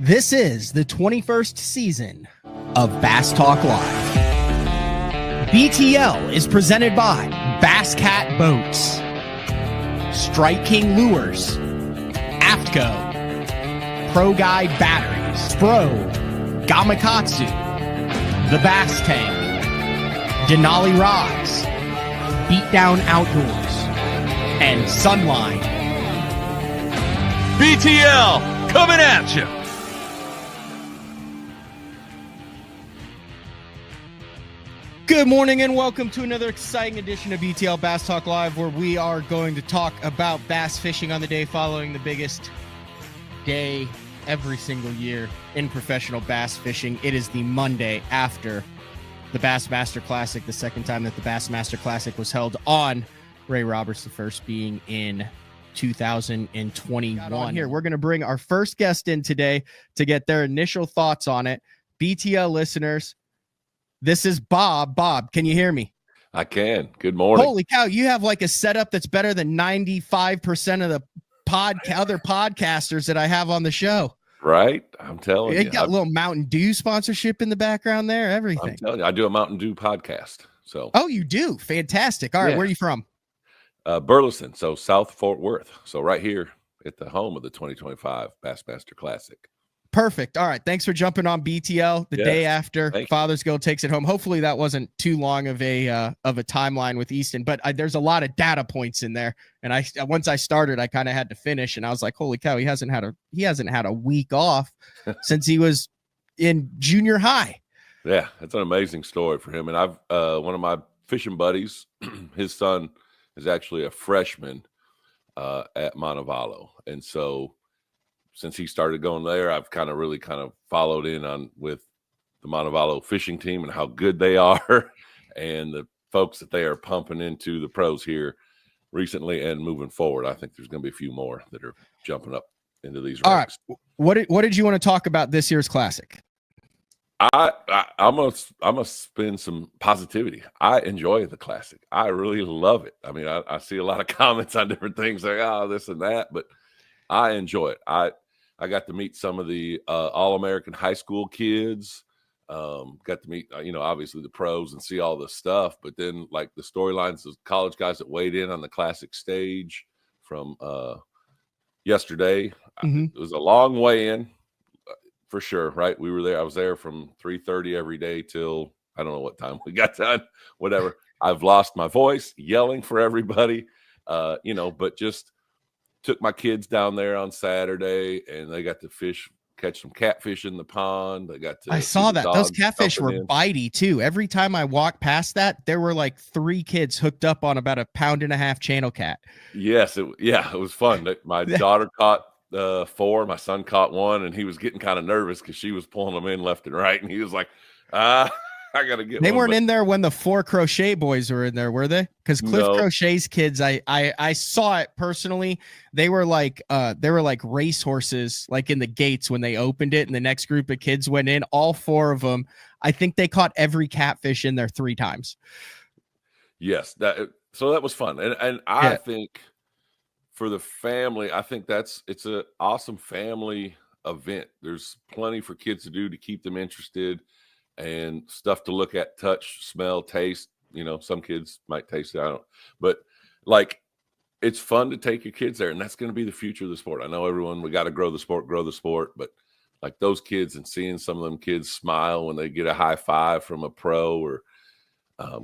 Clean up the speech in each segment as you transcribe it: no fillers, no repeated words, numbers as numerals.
This is the 21st season of Bass Talk Live. BTL is presented by Bass Cat Boats, Strike King Lures, Aftco, Pro Guide Batteries, Pro, Gamakatsu, The Bass Tank, Denali Rods, Beatdown Outdoors, and Sunline. BTL coming at you. Good morning and welcome to another exciting edition of BTL Bass Talk Live, where we are going to talk about bass fishing on the day following the biggest day every single year in professional bass fishing. It is the Monday after the Bassmaster Classic, the second time that the Bassmaster Classic was held on Ray Roberts, the first being in 2021. Here, we're going to bring our first guest in today to get their initial thoughts on it. BTL listeners, this is Bob. Bob, can you hear me? I can. Good morning. Holy cow, you have like a setup that's better than 95% of the other podcasters that I have on the show. Right? I'm telling you. You got a little Mountain Dew sponsorship in the background there, everything. I'm telling you, I do a Mountain Dew podcast. So. Oh, you do? Fantastic. All right, where are you from? Burleson, so South Fort Worth. So right here at the home of the 2025 Bassmaster Classic. Perfect. All right. Thanks for jumping on BTL the day after Father's Go takes it home. Hopefully that wasn't too long of a timeline with Easton, but there's a lot of data points in there. And once I started, I kind of had to finish, and I was like, holy cow, he hasn't had a week off since he was in junior high. Yeah, that's an amazing story for him. And I've one of my fishing buddies, his son is actually a freshman at Montevallo, and so since he started going there, I've really followed in on with the Montevallo fishing team and how good they are and the folks that they are pumping into the pros here recently and moving forward. I think there's going to be a few more that are jumping up into these ranks. All right. What did you want to talk about this year's Classic? I'm gonna spend some positivity. I enjoy the Classic. I really love it. I mean, I see a lot of comments on different things like, oh, this and that, but I enjoy it. I got to meet some of the All-American high school kids, got to meet, obviously the pros and see all the stuff, but then like the storylines of college guys that weighed in on the Classic stage from yesterday. It was a long way in for sure, right? We were there. I was there from 3:30 every day till I don't know what time we got done, whatever. I've lost my voice yelling for everybody, but just took my kids down there on Saturday, and they got to catch some catfish in the pond. I saw that. Those catfish were bitey too. Every time I walked past that, there were like 3 kids hooked up on about a 1.5 pound channel cat. Yes. It was fun. My daughter caught 4, my son caught 1, and he was getting kind of nervous because she was pulling them in left and right. And he was like, I gotta get. They weren't in there when the 4 Crochet boys were in there, were they? Because Cliff Crochet's kids, I saw it personally. They were like racehorses, like in the gates when they opened it, and the next group of kids went in. All 4 of them, I think they caught every catfish in there 3 times. Yes, so that was fun, and I think for the family, I think it's an awesome family event. There's plenty for kids to do to keep them interested. And stuff to look at, touch, smell, taste. Some kids might taste it. I don't. But like, it's fun to take your kids there, and that's going to be the future of the sport. I know we got to grow the sport. But like those kids and seeing some of them kids smile when they get a high five from a pro or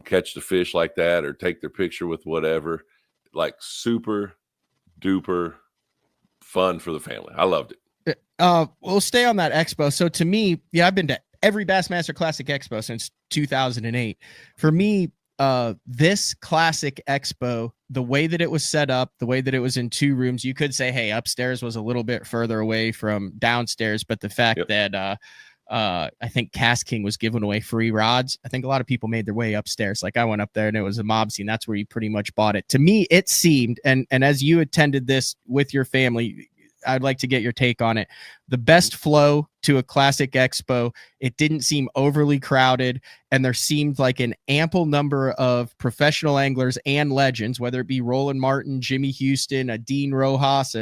catch the fish like that or take their picture with whatever, like super duper fun for the family. I loved it. We'll stay on that expo. So to me, I've been to every Bassmaster Classic Expo since 2008. For me, this Classic Expo, the way that it was set up, the way that it was in 2 rooms, you could say, hey, upstairs was a little bit further away from downstairs, but the fact that I think Cast King was giving away free rods, I think a lot of people made their way upstairs. Like I went up there and it was a mob scene. That's where you pretty much bought it. To me, it seemed, and as you attended this with your family, I'd like to get your take on it. The best flow to a classic expo. It didn't seem overly crowded, and there seemed like an ample number of professional anglers and legends, whether it be Roland Martin, Jimmy Houston, a Dean Rojas,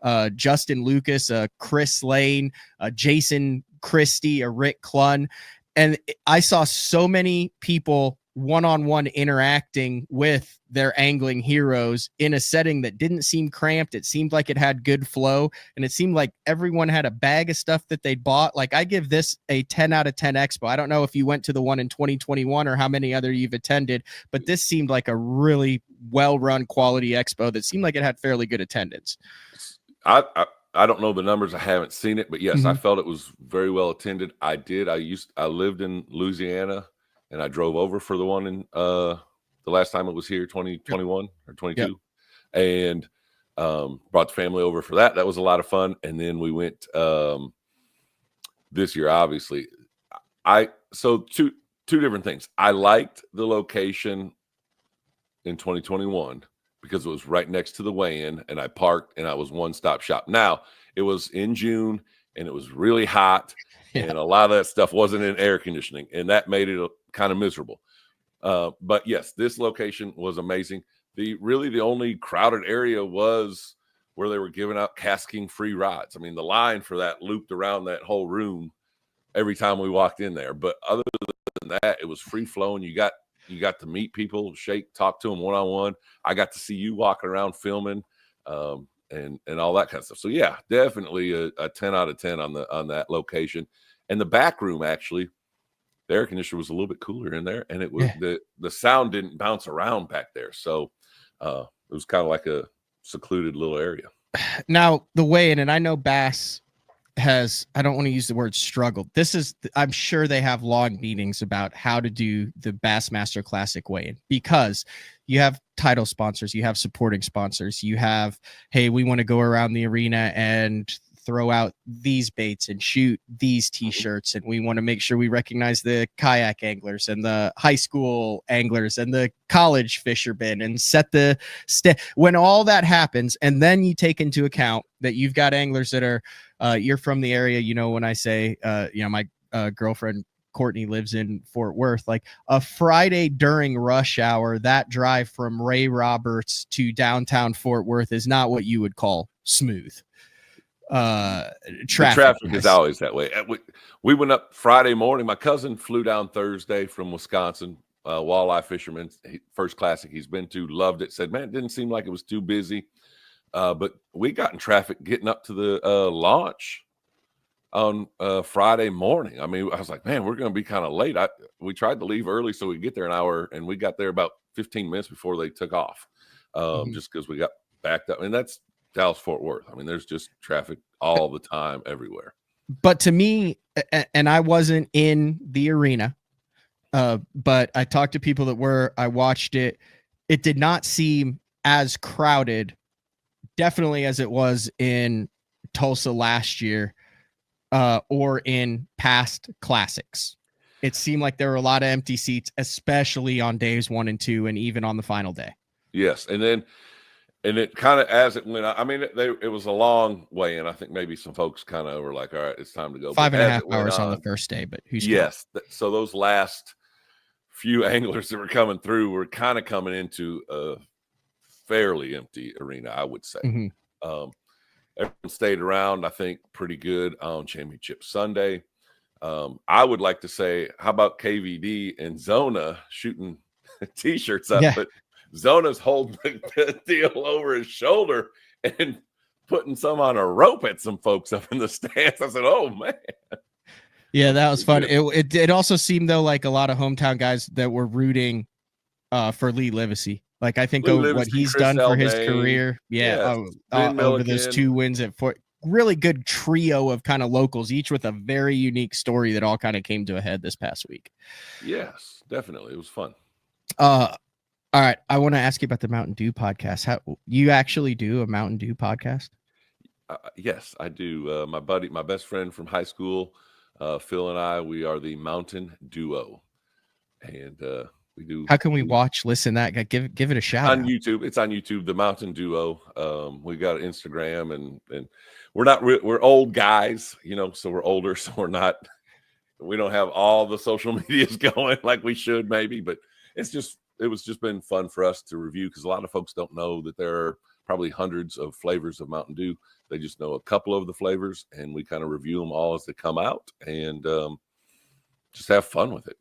a Justin Lucas, a Chris Lane, a Jason Christie, a Rick Clunn. And I saw so many people one-on-one interacting with their angling heroes in a setting that didn't seem cramped. It seemed like it had good flow, and it seemed like everyone had a bag of stuff that they'd bought. Like, I give this a 10 out of 10 expo. I don't know if you went to the one in 2021 or how many other you've attended, but this seemed like a really well-run quality expo that seemed like it had fairly good attendance. I don't know the numbers. I haven't seen it, but yes, I felt it was very well attended. I lived in Louisiana, and I drove over for the one in the last time it was here, 2021 or 22, and brought the family over for that. That was a lot of fun. And then we went this year, obviously. So two different things. I liked the location in 2021 because it was right next to the weigh-in, and I parked, and I was one-stop shop. Now, it was in June, and it was really hot, and a lot of that stuff wasn't in air conditioning, and that made it kind of miserable. But yes, this location was amazing. The only crowded area was where they were giving out casking free rides. I mean, the line for that looped around that whole room every time we walked in there. But other than that, it was free flowing. You got to meet people, talk to them one-on-one. I got to see you walking around filming, and all that kind of stuff. So yeah, definitely a 10 out of 10 on that location. And the back room, actually, the air conditioner was a little bit cooler in there, and it was the sound didn't bounce around back there. So it was kind of like a secluded little area. Now, the weigh-in, and I know Bass has, I don't want to use the word struggled. I'm sure they have long meetings about how to do the Bassmaster Classic weigh-in, because you have title sponsors, you have supporting sponsors, you have, hey, we want to go around the arena and throw out these baits and shoot these t-shirts, and we want to make sure we recognize the kayak anglers and the high school anglers and the college fishermen and set the when all that happens, and then you take into account that you've got anglers that are you're from the area. When I say my girlfriend Courtney lives in Fort Worth, like a Friday during rush hour, that drive from Ray Roberts to downtown Fort Worth is not what you would call smooth. Traffic is always that way. We went up Friday morning. My cousin flew down Thursday from Wisconsin, walleye fisherman, first classic he's been to, loved it, said, man, it didn't seem like it was too busy. But we got in traffic getting up to the launch on Friday morning. I mean, I was like, man, we're going to be kind of late. We tried to leave early so we could get there an hour, and we got there about 15 minutes before they took off, just because we got backed up. And that's Dallas Fort Worth. I mean, there's just traffic all the time everywhere. But to me, and I wasn't in the arena, but I talked to people that were. I watched it. It did not seem as crowded, definitely, as it was in Tulsa last year, or in past classics. It seemed like there were a lot of empty seats, especially on days 1 and 2, and even on the final day. Yes, and it kind of, as it went, I mean, it was a long way, and I think maybe some folks kind of were like, all right, it's time to go. 5.5 hours on the first day, but who's so those last few anglers that were coming through were kind of coming into a fairly empty arena, I would say. Everyone stayed around, I think, pretty good on Championship Sunday. I would like to say, how about KVD and Zona shooting t-shirts up? But Zona's holding the deal over his shoulder and putting some on a rope at some folks up in the stands. I said, oh, man. Yeah, that was fun. It also seemed, though, like a lot of hometown guys that were rooting for Lee Livesey. Like, I think what he's done for his career. Over those 2 wins at Fort. Really good trio of kind of locals, each with a very unique story that all kind of came to a head this past week. Yes, definitely. It was fun. All right, I want to ask you about the Mountain Dew podcast. How you actually do a Mountain Dew podcast? Yes, I do. My best friend from high school, Phil, and I, we are the Mountain Duo, and We do. How can we watch, listen that? Give it a shout on out. YouTube. It's on YouTube, The Mountain Duo. We got Instagram, and we're not we're old guys, so we're older, so we don't have all the social medias going like we should maybe, but it was just been fun for us to review, because a lot of folks don't know that there are probably hundreds of flavors of Mountain Dew. They just know a couple of the flavors, and we kind of review them all as they come out, and just have fun with it,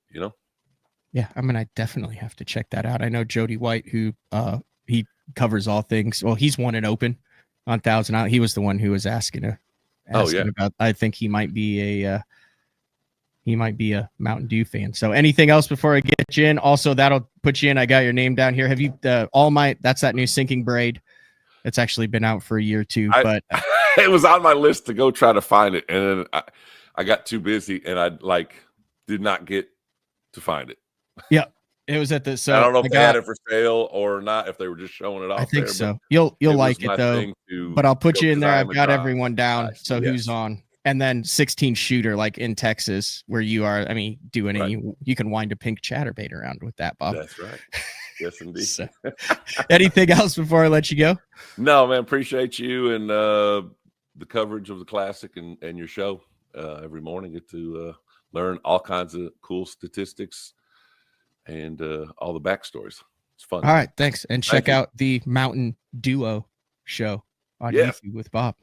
Yeah, I definitely have to check that out. I know Jody White, who he covers all things. Well, he's won an Open on 1,000 out. He was the one who was asking about. I think he might be a Mountain Dew fan. So anything else before I get you in? Also, that'll put you in. I got your name down here. Have you that's that new Sinking Braid? It's actually been out for a year or two, but it was on my list to go try to find it, and then I got too busy, and I did not get to find it. Yeah, it was at the. So I don't know if they had it for sale or not, if they were just showing it off. I think so. You'll like it though. But I'll put you in there. I've got everyone down. So who's on? And then 16 shooter, like in Texas, where you are. I mean, you can wind a pink chatterbait around with that, Bob. That's right. Yes, indeed. So, anything else before I let you go? No, man. Appreciate you and the coverage of the Classic and your show every morning. Get to learn all kinds of cool statistics and all the backstories. It's fun. All right, thanks. And check out the Mountain Duo show on YouTube with Bob.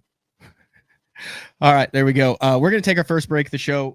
All right, there we go. We're going to take our first break of the show.